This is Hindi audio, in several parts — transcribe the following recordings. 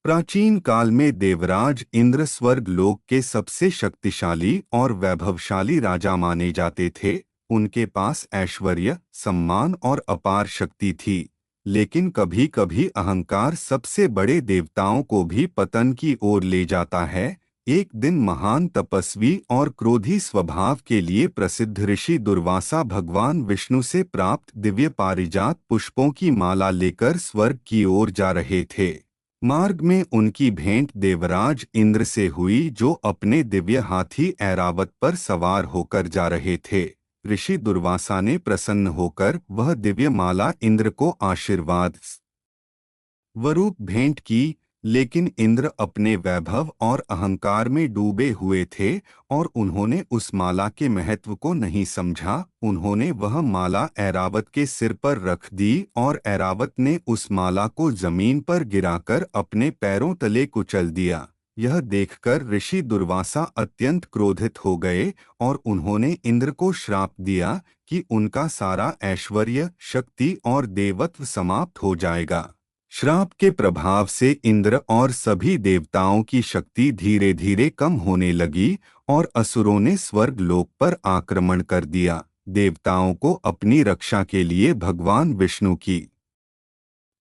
प्राचीन काल में देवराज इंद्र स्वर्ग लोक के सबसे शक्तिशाली और वैभवशाली राजा माने जाते थे। उनके पास ऐश्वर्य, सम्मान और अपार शक्ति थी। लेकिन कभी कभी अहंकार सबसे बड़े देवताओं को भी पतन की ओर ले जाता है। एक दिन महान तपस्वी और क्रोधी स्वभाव के लिए प्रसिद्ध ऋषि दुर्वासा भगवान विष्णु से प्राप्त दिव्य पारिजात पुष्पों की माला लेकर स्वर्ग की ओर जा रहे थे। मार्ग में उनकी भेंट देवराज इंद्र से हुई, जो अपने दिव्य हाथी ऐरावत पर सवार होकर जा रहे थे। ऋषि दुर्वासा ने प्रसन्न होकर वह दिव्य माला इंद्र को आशीर्वाद स्वरूप भेंट की। लेकिन इंद्र अपने वैभव और अहंकार में डूबे हुए थे और उन्होंने उस माला के महत्व को नहीं समझा। उन्होंने वह माला ऐरावत के सिर पर रख दी और ऐरावत ने उस माला को जमीन पर गिराकर अपने पैरों तले कुचल दिया। यह देखकर ऋषि दुर्वासा अत्यंत क्रोधित हो गए और उन्होंने इंद्र को श्राप दिया कि उनका सारा ऐश्वर्य, शक्ति और देवत्व समाप्त हो जाएगा। श्राप के प्रभाव से इंद्र और सभी देवताओं की शक्ति धीरे धीरे कम होने लगी और असुरों ने स्वर्ग लोक पर आक्रमण कर दिया। देवताओं को अपनी रक्षा के लिए भगवान विष्णु की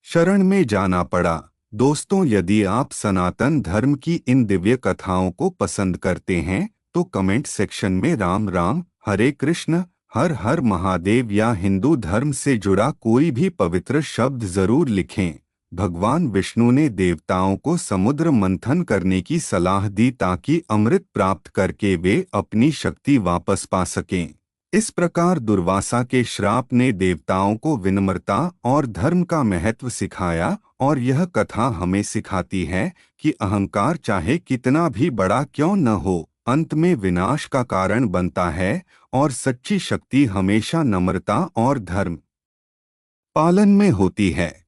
शरण में जाना पड़ा। दोस्तों, यदि आप सनातन धर्म की इन दिव्य कथाओं को पसंद करते हैं तो कमेंट सेक्शन में राम राम, हरे कृष्ण, हर हर महादेव या हिंदू धर्म से जुड़ा कोई भी पवित्र शब्द जरूर लिखें। भगवान विष्णु ने देवताओं को समुद्र मंथन करने की सलाह दी ताकि अमृत प्राप्त करके वे अपनी शक्ति वापस पा सकें। इस प्रकार दुर्वासा के श्राप ने देवताओं को विनम्रता और धर्म का महत्व सिखाया और यह कथा हमें सिखाती है कि अहंकार चाहे कितना भी बड़ा क्यों न हो, अंत में विनाश का कारण बनता है और सच्ची शक्ति हमेशा नम्रता और धर्म पालन में होती है।